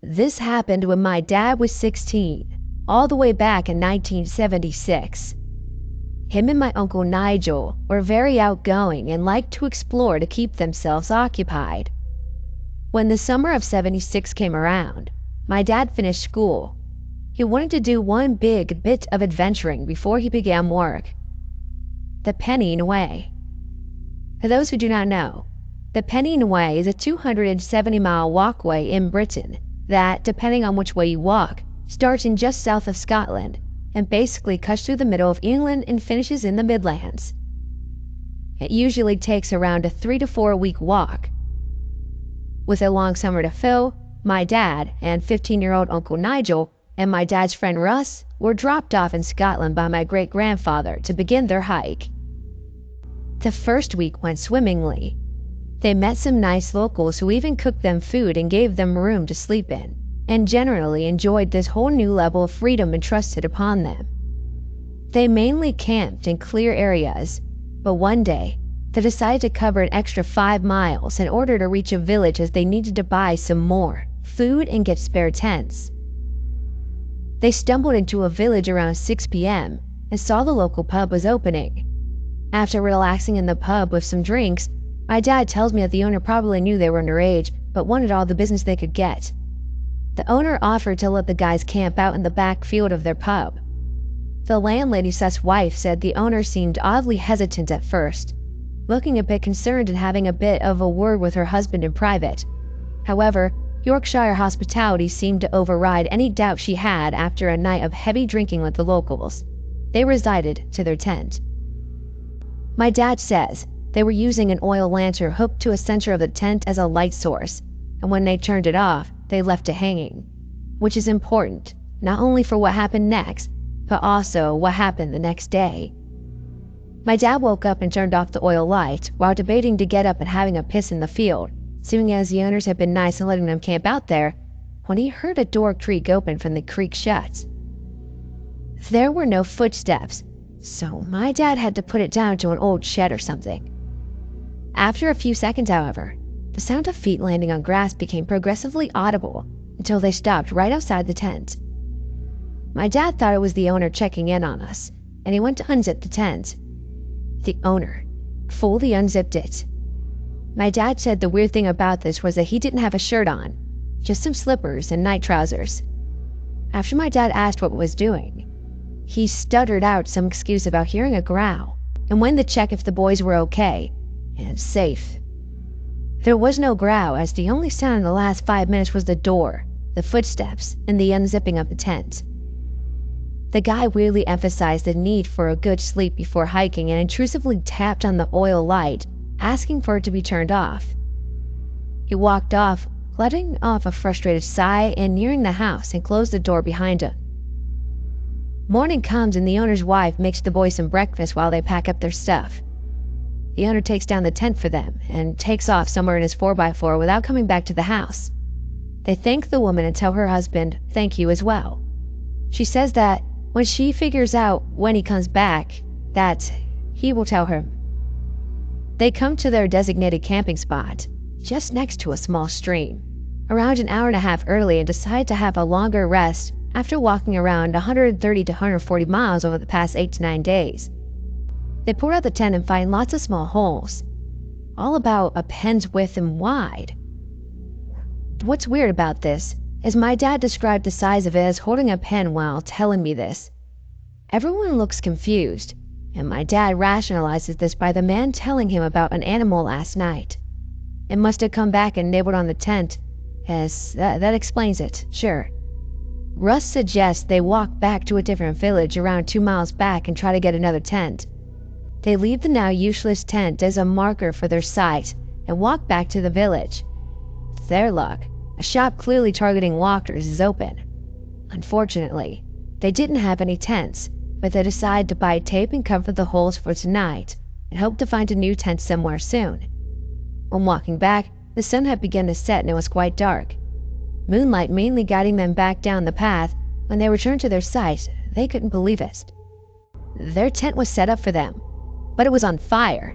This happened when my dad was 16, all the way back in 1976. Him and my Uncle Nigel were very outgoing and liked to explore to keep themselves occupied. When the summer of '76 came around, my dad finished school. He wanted to do one big bit of adventuring before he began work. The Pennine Way. For those who do not know, the Pennine Way is a 270-mile walkway in Britain that, depending on which way you walk, starts in just south of Scotland and basically cuts through the middle of England and finishes in the Midlands. It usually takes around a 3 to 4 week walk. With a long summer to fill, my dad and 15-year-old Uncle Nigel and my dad's friend Russ were dropped off in Scotland by my great-grandfather to begin their hike. The first week went swimmingly. They met some nice locals who even cooked them food and gave them room to sleep in, and generally enjoyed this whole new level of freedom entrusted upon them. They mainly camped in clear areas, but one day, they decided to cover an extra 5 miles in order to reach a village as they needed to buy some more food and get spare tents. They stumbled into a village around 6 p.m. and saw the local pub was opening. After relaxing in the pub with some drinks, my dad tells me that the owner probably knew they were underage, but wanted all the business they could get. The owner offered to let the guys camp out in the back field of their pub. The landlady's wife said the owner seemed oddly hesitant at first, looking a bit concerned and having a bit of a word with her husband in private. However, Yorkshire hospitality seemed to override any doubt she had after a night of heavy drinking with the locals. They resided to their tent. My dad says they were using an oil lantern hooked to a center of the tent as a light source, and when they turned it off, they left it hanging, which is important, not only for what happened next, but also what happened the next day. My dad woke up and turned off the oil light while debating to get up and having a piss in the field, seeing as the owners had been nice in letting them camp out there, when he heard a door creak open from the creak shut. There were no footsteps, so my dad had to put it down to an old shed or something. After a few seconds, however, the sound of feet landing on grass became progressively audible until they stopped right outside the tent. My dad thought it was the owner checking in on us, and he went to unzip the tent. The owner fully unzipped it. My dad said the weird thing about this was that he didn't have a shirt on, just some slippers and night trousers. After my dad asked what was doing, he stuttered out some excuse about hearing a growl and went to check if the boys were okay and safe. There was no growl, as the only sound in the last 5 minutes was the door, the footsteps, and the unzipping of the tent. The guy weirdly emphasized the need for a good sleep before hiking and intrusively tapped on the oil light, asking for it to be turned off. He walked off, letting off a frustrated sigh and nearing the house and closed the door behind him. Morning comes and the owner's wife makes the boys some breakfast while they pack up their stuff. The owner takes down the tent for them and takes off somewhere in his 4x4 without coming back to the house. They thank the woman and tell her husband thank you as well. She says that when she figures out when he comes back, that he will tell her. They come to their designated camping spot, just next to a small stream, around an hour and a half early, and decide to have a longer rest after walking around 130 to 140 miles over the past 8 to 9 days. They pull out the tent and find lots of small holes, all about a pen's width and wide. What's weird about this is my dad described the size of it as holding a pen while telling me this. Everyone looks confused, and my dad rationalizes this by the man telling him about an animal last night. It must have come back and nibbled on the tent, as that explains it, sure. Russ suggests they walk back to a different village around 2 miles back and try to get another tent. They leave the now useless tent as a marker for their site and walk back to the village. With their luck, a shop clearly targeting walkers is open. Unfortunately, they didn't have any tents, but they decide to buy tape and cover the holes for tonight and hope to find a new tent somewhere soon. When walking back, the sun had begun to set and it was quite dark. Moonlight mainly guiding them back down the path. When they returned to their site, they couldn't believe it. Their tent was set up for them, but it was on fire,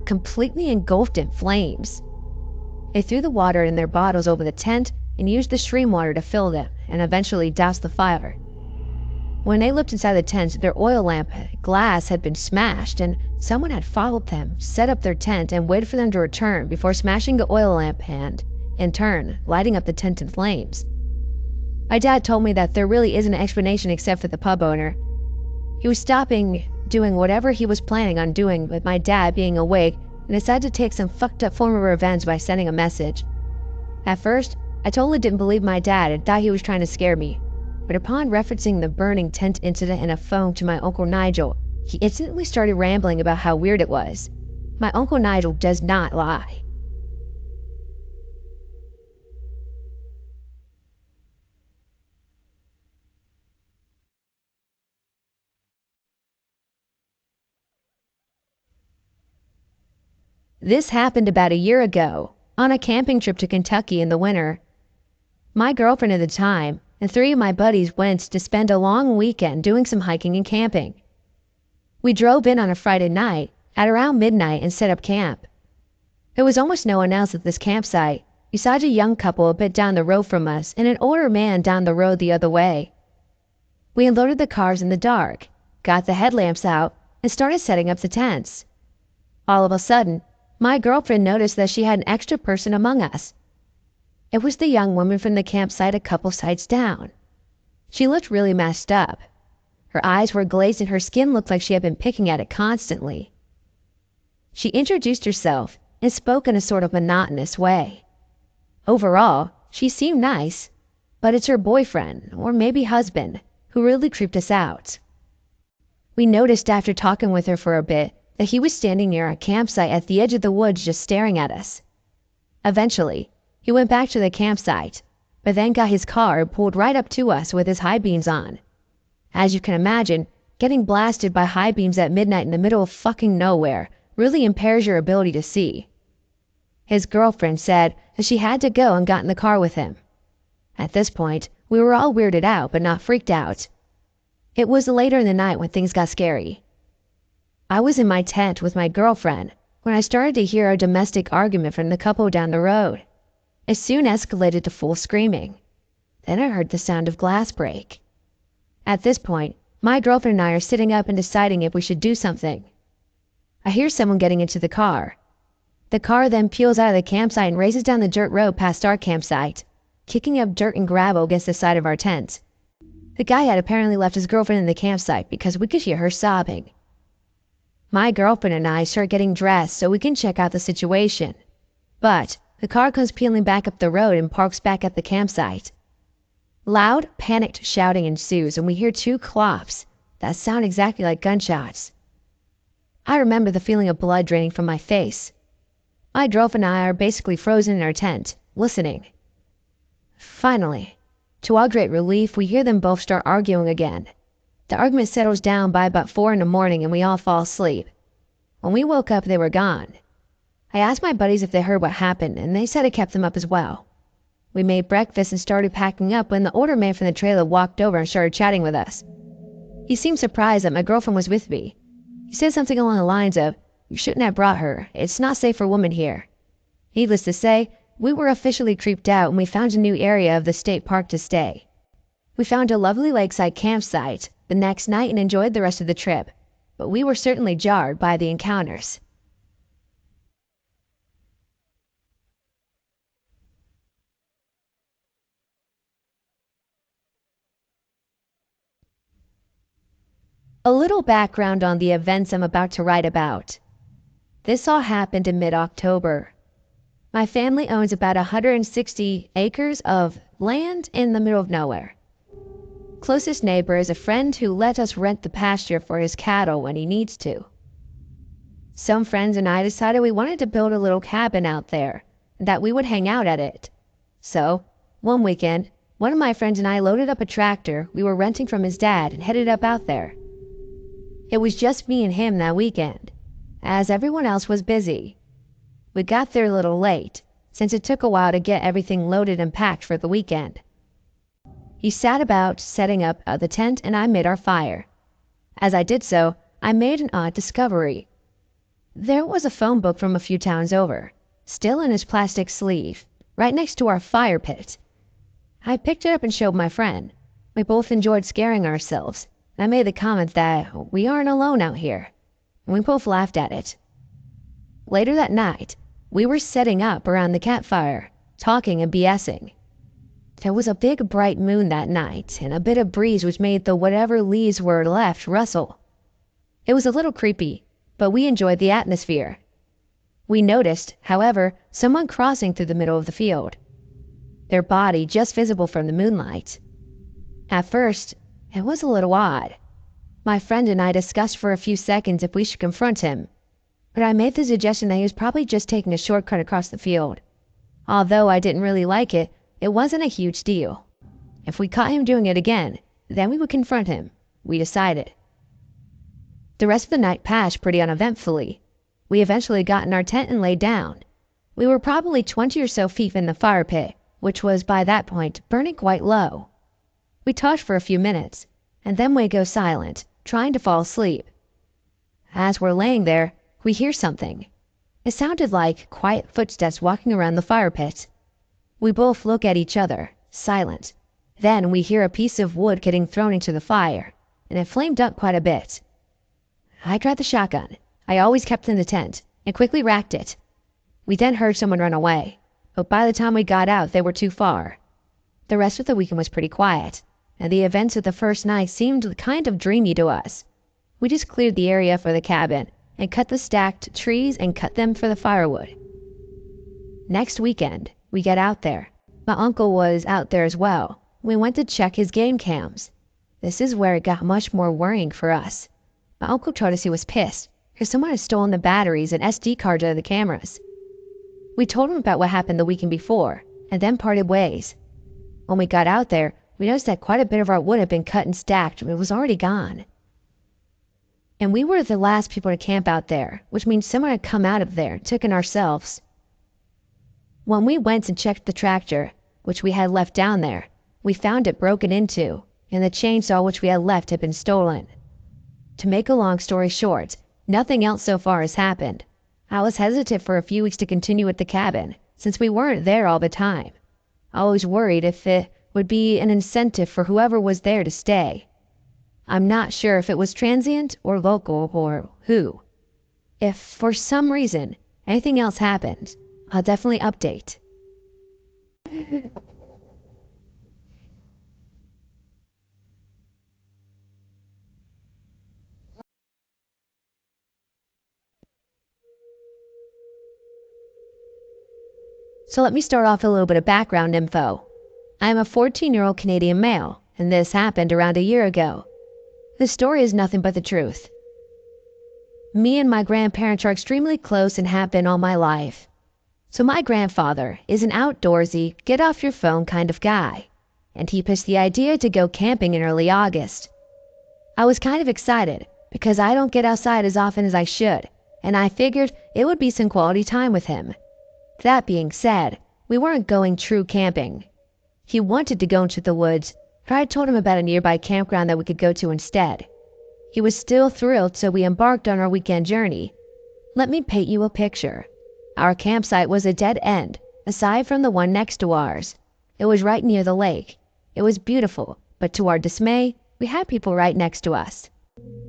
completely engulfed in flames. They threw the water in their bottles over the tent and used the stream water to fill them and eventually douse the fire. When they looked inside the tent, their oil lamp glass had been smashed and someone had followed them, set up their tent, and waited for them to return before smashing the oil lamp and, in turn, lighting up the tent in flames. My dad told me that there really isn't an explanation except for the pub owner. He was stopping doing whatever he was planning on doing with my dad being awake and decided to take some fucked up form of revenge by sending a message. At first, I totally didn't believe my dad and thought he was trying to scare me. But upon referencing the burning tent incident in a phone to my Uncle Nigel, he instantly started rambling about how weird it was. My Uncle Nigel does not lie. This happened about a year ago, on a camping trip to Kentucky in the winter. My girlfriend at the time and 3 of my buddies went to spend a long weekend doing some hiking and camping. We drove in on a Friday night at around midnight and set up camp. There was almost no one else at this campsite, besides a young couple a bit down the road from us and an older man down the road the other way. We unloaded the cars in the dark, got the headlamps out, and started setting up the tents. All of a sudden, my girlfriend noticed that she had an extra person among us. It was the young woman from the campsite a couple sites down. She looked really messed up. Her eyes were glazed and her skin looked like she had been picking at it constantly. She introduced herself and spoke in a sort of monotonous way. Overall, she seemed nice, but it's her boyfriend, or maybe husband, who really creeped us out. We noticed after talking with her for a bit that he was standing near our campsite at the edge of the woods just staring at us. Eventually, he went back to the campsite, but then got his car and pulled right up to us with his high beams on. As you can imagine, getting blasted by high beams at midnight in the middle of fucking nowhere really impairs your ability to see. His girlfriend said that she had to go and got in the car with him. At this point, we were all weirded out but not freaked out. It was later in the night when things got scary. I was in my tent with my girlfriend when I started to hear a domestic argument from the couple down the road. It soon escalated to full screaming. Then I heard the sound of glass break. At this point, my girlfriend and I are sitting up and deciding if we should do something. I hear someone getting into the car. The car then peels out of the campsite and races down the dirt road past our campsite, kicking up dirt and gravel against the side of our tent. The guy had apparently left his girlfriend in the campsite because we could hear her sobbing. My girlfriend and I start getting dressed so we can check out the situation. But the car comes peeling back up the road and parks back at the campsite. Loud, panicked shouting ensues and we hear 2 clops that sound exactly like gunshots. I remember the feeling of blood draining from my face. My girlfriend and I are basically frozen in our tent, listening. Finally, to our great relief, we hear them both start arguing again. The argument settles down by about 4 in the morning and we all fall asleep. When we woke up, they were gone. I asked my buddies if they heard what happened and they said it kept them up as well. We made breakfast and started packing up when the older man from the trailer walked over and started chatting with us. He seemed surprised that my girlfriend was with me. He said something along the lines of, "You shouldn't have brought her. It's not safe for women here." Needless to say, we were officially creeped out and we found a new area of the state park to stay. We found a lovely lakeside campsite the next night and enjoyed the rest of the trip, but we were certainly jarred by the encounters. A little background on the events I'm about to write about. This all happened in mid-October. My family owns about 160 acres of land in the middle of nowhere. Closest neighbor is a friend who let us rent the pasture for his cattle when he needs to. Some friends and I decided we wanted to build a little cabin out there and that we would hang out at it. So, one weekend, one of my friends and I loaded up a tractor we were renting from his dad and headed up out there. It was just me and him that weekend, as everyone else was busy. We got there a little late, since it took a while to get everything loaded and packed for the weekend. He sat about setting up the tent and I made our fire. As I did so, I made an odd discovery. There was a phone book from a few towns over, still in its plastic sleeve, right next to our fire pit. I picked it up and showed my friend. We both enjoyed scaring ourselves. I made the comment that we aren't alone out here. We both laughed at it. Later that night, we were setting up around the campfire, talking and BSing. There was a big bright moon that night, and a bit of breeze which made the whatever leaves were left rustle. It was a little creepy, but we enjoyed the atmosphere. We noticed, however, someone crossing through the middle of the field, their body just visible from the moonlight. At first, it was a little odd. My friend and I discussed for a few seconds if we should confront him, but I made the suggestion that he was probably just taking a shortcut across the field. Although I didn't really like it, it wasn't a huge deal. If we caught him doing it again, then we would confront him, we decided. The rest of the night passed pretty uneventfully. We eventually got in our tent and laid down. We were probably 20 or so feet in the fire pit, which was by that point burning quite low. We talked for a few minutes, and then we go silent, trying to fall asleep. As we're laying there, we hear something. It sounded like quiet footsteps walking around the fire pit. We both look at each other, silent. Then we hear a piece of wood getting thrown into the fire, and it flamed up quite a bit. I grabbed the shotgun I always kept in the tent and quickly racked it. We then heard someone run away, but by the time we got out, they were too far. The rest of the weekend was pretty quiet, and the events of the first night seemed kind of dreamy to us. We just cleared the area for the cabin and cut the stacked trees and cut them for the firewood. Next weekend, we get out there. My uncle was out there as well. We went to check his game cams. This is where it got much more worrying for us. My uncle told us he was pissed because someone had stolen the batteries and SD cards out of the cameras. We told him about what happened the weekend before, and then parted ways. When we got out there, we noticed that quite a bit of our wood had been cut and stacked, but it was already gone. And we were the last people to camp out there, which means someone had come out of there and taken ourselves. When we went and checked the tractor, which we had left down there, we found it broken into, and the chainsaw which we had left had been stolen. To make a long story short, nothing else so far has happened. I was hesitant for a few weeks to continue at the cabin, since we weren't there all the time. I was worried if it would be an incentive for whoever was there to stay. I'm not sure if it was transient or local or who. If for some reason anything else happened, I'll definitely update. So let me start off with a little bit of background info. I am a 14-year-old Canadian male, and this happened around a year ago. This story is nothing but the truth. Me and my grandparents are extremely close and have been all my life. So my grandfather is an outdoorsy, get-off-your-phone kind of guy, and he pitched the idea to go camping in early August. I was kind of excited because I don't get outside as often as I should, and I figured it would be some quality time with him. That being said, we weren't going true camping. He wanted to go into the woods, but I told him about a nearby campground that we could go to instead. He was still thrilled, so we embarked on our weekend journey. Let me paint you a picture. Our campsite was a dead end, aside from the one next to ours. It was right near the lake. It was beautiful, but to our dismay, we had people right next to us.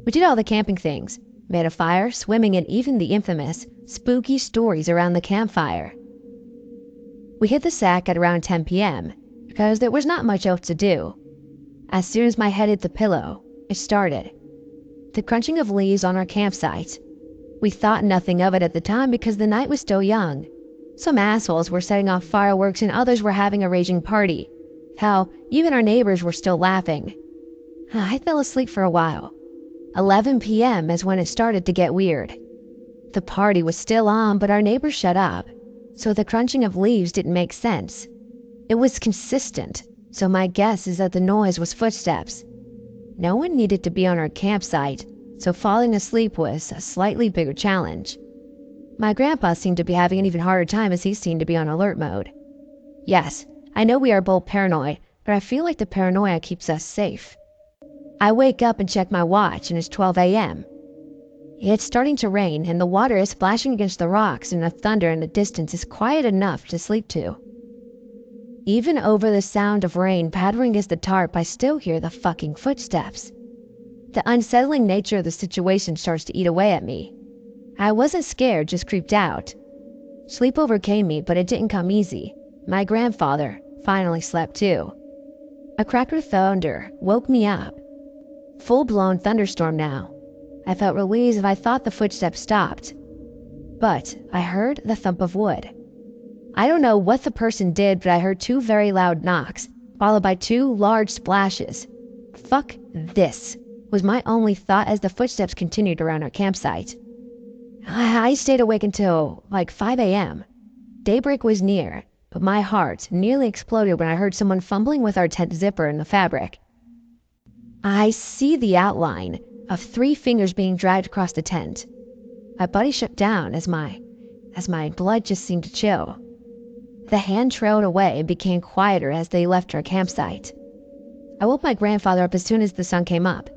We did all the camping things, made a fire, swimming, and even the infamous spooky stories around the campfire. We hit the sack at around 10 p.m. because there was not much else to do. As soon as my head hit the pillow, it started. The crunching of leaves on our campsite. We thought nothing of it at the time because the night was still young. Some assholes were setting off fireworks and others were having a raging party. Hell, even our neighbors were still laughing. I fell asleep for a while. 11 p.m. is when it started to get weird. The party was still on, but our neighbors shut up, so the crunching of leaves didn't make sense. It was consistent, so my guess is that the noise was footsteps. No one needed to be on our campsite, so falling asleep was a slightly bigger challenge. My grandpa seemed to be having an even harder time as he seemed to be on alert mode. Yes, I know we are both paranoid, but I feel like the paranoia keeps us safe. I wake up and check my watch and it's 12 a.m. It's starting to rain and the water is splashing against the rocks and the thunder in the distance is quiet enough to sleep to. Even over the sound of rain pattering against the tarp, I still hear the fucking footsteps. The unsettling nature of the situation starts to eat away at me. I wasn't scared, just creeped out. Sleep overcame me, but it didn't come easy. My grandfather finally slept too. A crack of thunder woke me up. Full-blown thunderstorm now. I felt relieved as I thought the footsteps stopped. But I heard the thump of wood. I don't know what the person did, but I heard 2 very loud knocks, followed by 2 large splashes. Fuck this, was my only thought as the footsteps continued around our campsite. I stayed awake until like 5 a.m. Daybreak was near, but my heart nearly exploded when I heard someone fumbling with our tent zipper in the fabric. I see the outline of 3 fingers being dragged across the tent. My body shut down as my blood just seemed to chill. The hand trailed away and became quieter as they left our campsite. I woke my grandfather up as soon as the sun came up.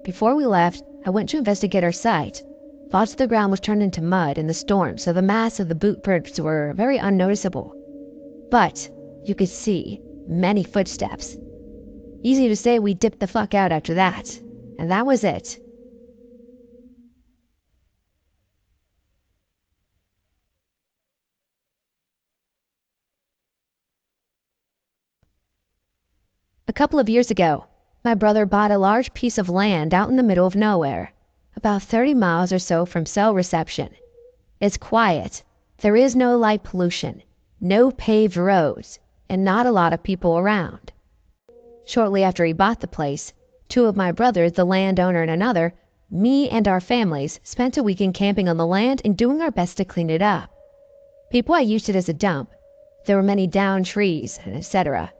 Before we left, I went to investigate our site. Lots of the ground was turned into mud in the storm, so the mass of the boot prints were very unnoticeable. But you could see many footsteps. Easy to say we dipped the fuck out after that. And that was it. A couple of years ago, my brother bought a large piece of land out in the middle of nowhere, about 30 miles or so from cell reception. It's quiet. There is no light pollution, no paved roads, and not a lot of people around. Shortly after he bought the place, 2 of my brothers, the landowner and another, me and our families, spent a weekend camping on the land and doing our best to clean it up. People had used it as a dump. There were many downed trees, etc.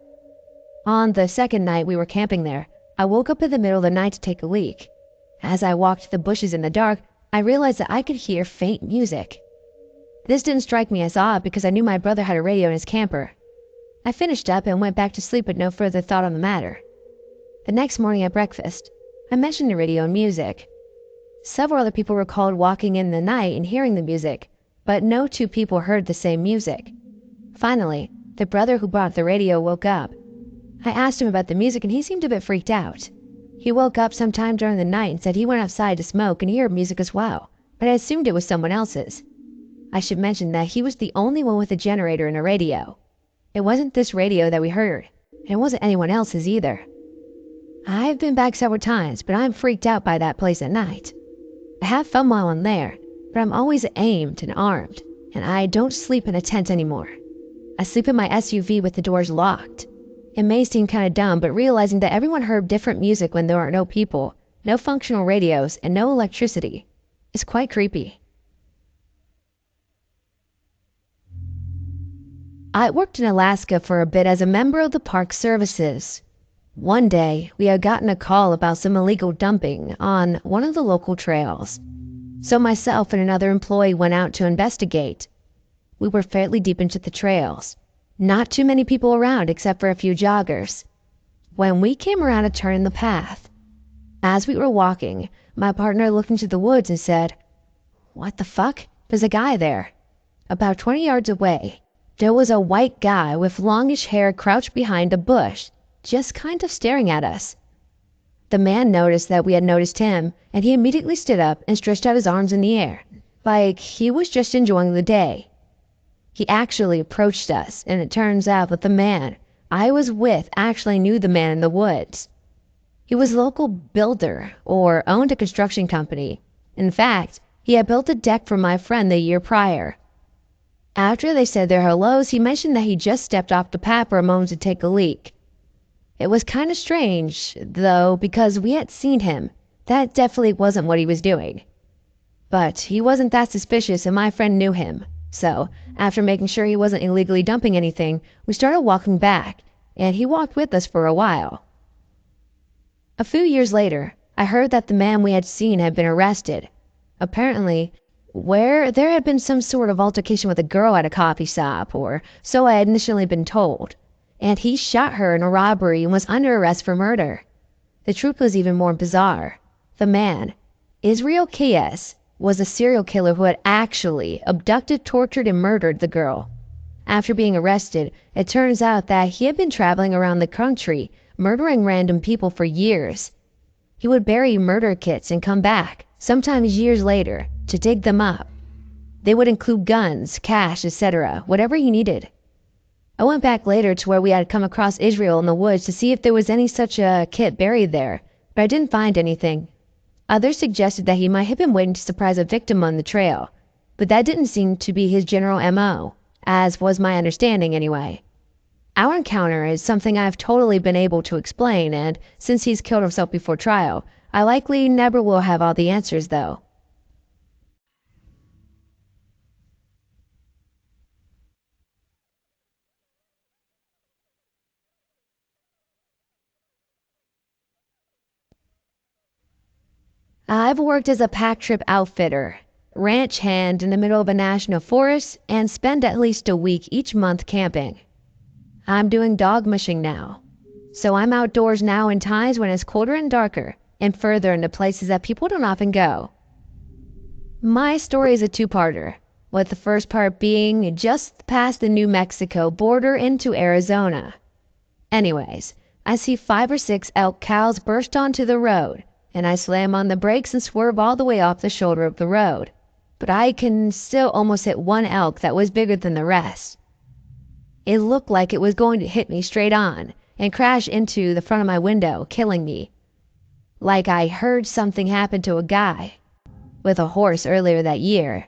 On the second night we were camping there, I woke up in the middle of the night to take a leak. As I walked the bushes in the dark, I realized that I could hear faint music. This didn't strike me as odd because I knew my brother had a radio in his camper. I finished up and went back to sleep with no further thought on the matter. The next morning at breakfast, I mentioned the radio and music. Several other people recalled walking in the night and hearing the music, but no 2 people heard the same music. Finally, the brother who brought the radio woke up. I asked him about the music and he seemed a bit freaked out. He woke up sometime during the night and said he went outside to smoke and he heard music as well, but I assumed it was someone else's. I should mention that he was the only one with a generator and a radio. It wasn't this radio that we heard, and it wasn't anyone else's either. I've been back several times, but I'm freaked out by that place at night. I have fun while I'm there, but I'm always aimed and armed, and I don't sleep in a tent anymore. I sleep in my SUV with the doors locked. It may seem kind of dumb, but realizing that everyone heard different music when there are no people, no functional radios, and no electricity is quite creepy. I worked in Alaska for a bit as a member of the Park Services. One day, we had gotten a call about some illegal dumping on one of the local trails. So myself and another employee went out to investigate. We were fairly deep into the trails. Not too many people around except for a few joggers. When we came around a turn in the path, as we were walking, my partner looked into the woods and said, "What the fuck? There's a guy there." About 20 yards away, there was a white guy with longish hair crouched behind a bush, just kind of staring at us. The man noticed that we had noticed him, and he immediately stood up and stretched out his arms in the air, like he was just enjoying the day. He actually approached us, and it turns out that the man I was with actually knew the man in the woods. He was a local builder or owned a construction company. In fact, he had built a deck for my friend the year prior. After they said their hellos, he mentioned that he just stepped off the path for a moment to take a leak. It was kind of strange, though, because we had seen him. That definitely wasn't what he was doing. But he wasn't that suspicious, and my friend knew him. So, after making sure he wasn't illegally dumping anything, we started walking back, and he walked with us for a while. A few years later, I heard that the man we had seen had been arrested. Apparently, where there had been some sort of altercation with a girl at a coffee shop, or so I had initially been told, and he shot her in a robbery and was under arrest for murder. The truth was even more bizarre. The man, Israel Keyes, was a serial killer who had actually abducted, tortured, and murdered the girl. After being arrested, it turns out that he had been traveling around the country, murdering random people for years. He would bury murder kits and come back, sometimes years later, to dig them up. They would include guns, cash, etc., whatever he needed. I went back later to where we had come across Israel in the woods to see if there was any such a kit buried there, but I didn't find anything. Others suggested that he might have been waiting to surprise a victim on the trail, but that didn't seem to be his general MO, as was my understanding anyway. Our encounter is something I've totally been able to explain, and since he's killed himself before trial, I likely never will have all the answers though. I've worked as a pack trip outfitter, ranch hand in the middle of a national forest, and spend at least a week each month camping. I'm doing dog mushing now, so I'm outdoors now in times when it's colder and darker, and further into places that people don't often go. My story is a two-parter, with the first part being just past the New Mexico border into Arizona. Anyways, I see 5 or 6 elk cows burst onto the road, and I slam on the brakes and swerve all the way off the shoulder of the road. But I can still almost hit one elk that was bigger than the rest. It looked like it was going to hit me straight on and crash into the front of my window, killing me. Like I heard something happen to a guy with a horse earlier that year.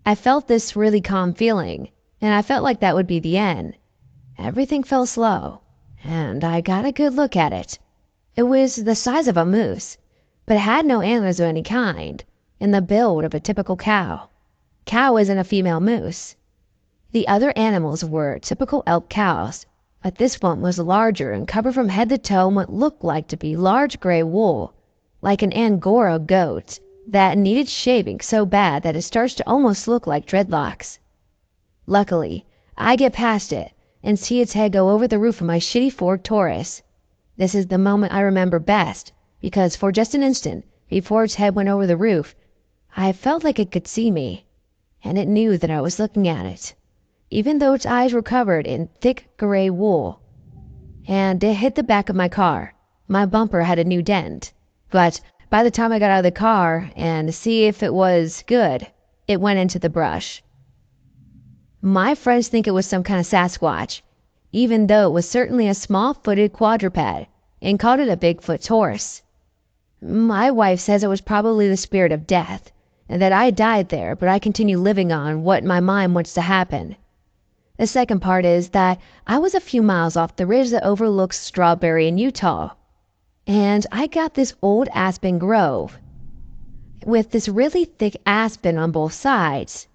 I felt this really calm feeling, and I felt like that would be the end. Everything fell slow, and I got a good look at it. It was the size of a moose, but it had no antlers of any kind, and the build of a typical cow. Cow isn't a female moose. The other animals were typical elk cows, but this one was larger and covered from head to toe in what looked like to be large gray wool, like an Angora goat that needed shaving so bad that it starts to almost look like dreadlocks. Luckily, I get past it and see its head go over the roof of my shitty Ford Taurus. This is the moment I remember best, because for just an instant, before its head went over the roof, I felt like it could see me, and it knew that I was looking at it, even though its eyes were covered in thick gray wool. And it hit the back of my car. My bumper had a new dent, but by the time I got out of the car and to see if it was good, it went into the brush. My friends think it was some kind of Sasquatch, even though it was certainly a small-footed quadruped, and called it a Bigfoot horse. My wife says it was probably the spirit of death, and that I died there, but I continue living on what my mind wants to happen. The second part is that I was a few miles off the ridge that overlooks Strawberry in Utah, and I got this old aspen grove with this really thick aspen on both sides.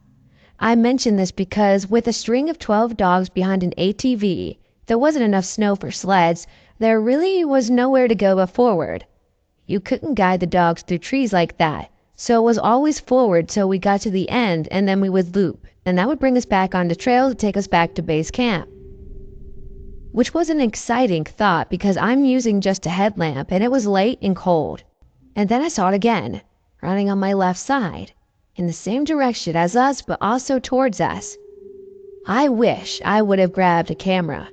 I mention this because with a string of 12 dogs behind an ATV, there wasn't enough snow for sleds. There really was nowhere to go but forward. You couldn't guide the dogs through trees like that, so it was always forward till we got to the end, and then we would loop, and that would bring us back on the trail to take us back to base camp. Which was an exciting thought because I'm using just a headlamp and it was late and cold. And then I saw it again, running on my left side, in the same direction as us but also towards us. I wish I would have grabbed a camera,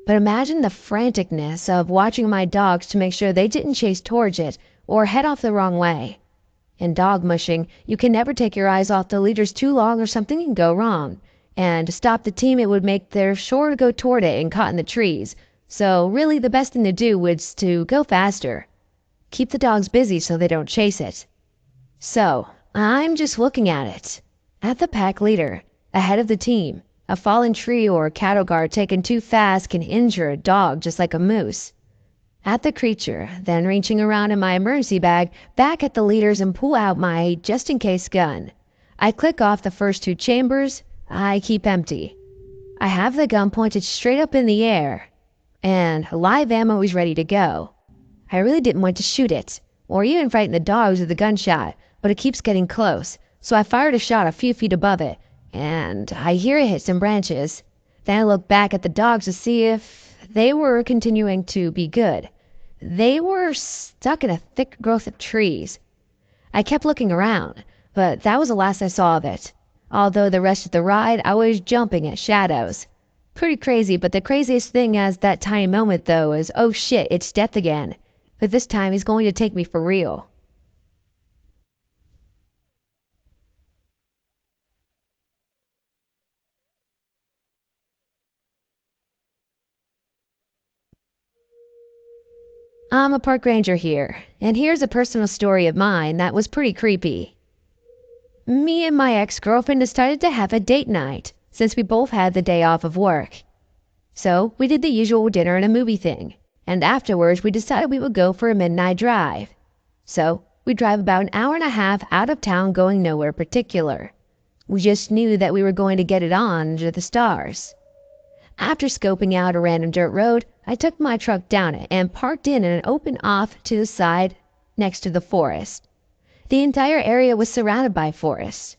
but imagine the franticness of watching my dogs to make sure they didn't chase towards it or head off the wrong way. In dog mushing, you can never take your eyes off the leaders too long or something can go wrong. And to stop the team, it would make their sure to go toward it and caught in the trees. So really the best thing to do was to go faster. Keep the dogs busy so they don't chase it. So I'm just looking at it. At the pack leader, ahead of the team. A fallen tree or cattle guard taken too fast can injure a dog just like a moose. At the creature, then reaching around in my emergency bag, back at the leaders and pull out my just-in-case gun. I click off the first 2 chambers. I keep empty. I have the gun pointed straight up in the air, and live ammo is ready to go. I really didn't want to shoot it, or even frighten the dogs with the gunshot, but it keeps getting close, so I fired a shot a few feet above it, and I hear it hit some branches. Then I look back at the dogs to see if they were continuing to be good. They were stuck in a thick growth of trees. I kept looking around, but that was the last I saw of it. Although the rest of the ride, I was jumping at shadows. Pretty crazy, but the craziest thing as that tiny moment though is, oh shit, it's Death again. But this time he's going to take me for real. I'm a park ranger here, and here's a personal story of mine that was pretty creepy. Me and my ex-girlfriend decided to have a date night, since we both had the day off of work. So we did the usual dinner and a movie thing, and afterwards we decided we would go for a midnight drive. So we drive about an hour and a half out of town going nowhere particular. We just knew that we were going to get it on under the stars. After scoping out a random dirt road, I took my truck down it and parked in an open off to the side next to the forest. The entire area was surrounded by forests.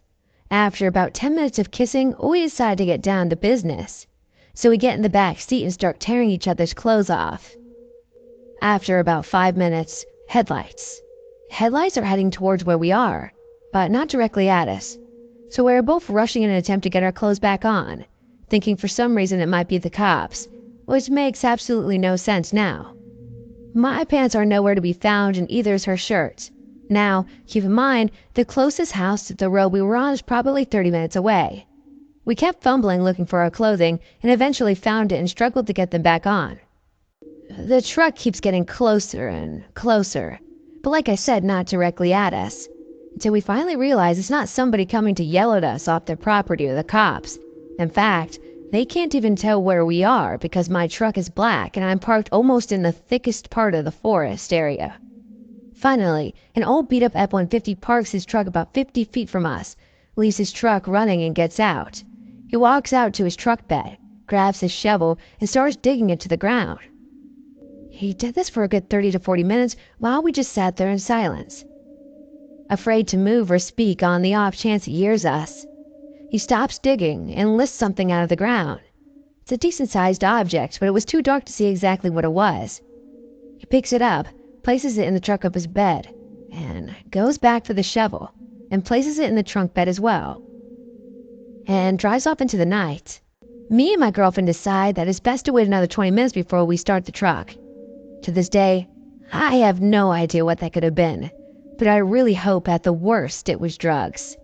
After about 10 minutes of kissing, we decided to get down to business. So we get in the back seat and start tearing each other's clothes off. After about 5 minutes, headlights. Headlights are heading towards where we are, but not directly at us. So we're both rushing in an attempt to get our clothes back on, thinking for some reason it might be the cops, which makes absolutely no sense now. My pants are nowhere to be found and either is her shirt. Now, keep in mind, the closest house to the road we were on is probably 30 minutes away. We kept fumbling looking for our clothing and eventually found it and struggled to get them back on. The truck keeps getting closer and closer, but like I said, not directly at us, until we finally realize it's not somebody coming to yell at us off their property or the cops. In fact, they can't even tell where we are because my truck is black and I'm parked almost in the thickest part of the forest area. Finally, an old beat-up F-150 parks his truck about 50 feet from us, leaves his truck running and gets out. He walks out to his truck bed, grabs his shovel, and starts digging into the ground. He did this for a good 30 to 40 minutes while we just sat there in silence, afraid to move or speak on the off chance he hears us. He stops digging and lifts something out of the ground. It's a decent-sized object, but it was too dark to see exactly what it was. He picks it up, places it in the truck of his bed, and goes back for the shovel, and places it in the trunk bed as well, and drives off into the night. Me and my girlfriend decide that it's best to wait another 20 minutes before we start the truck. To this day, I have no idea what that could have been, but I really hope at the worst it was drugs.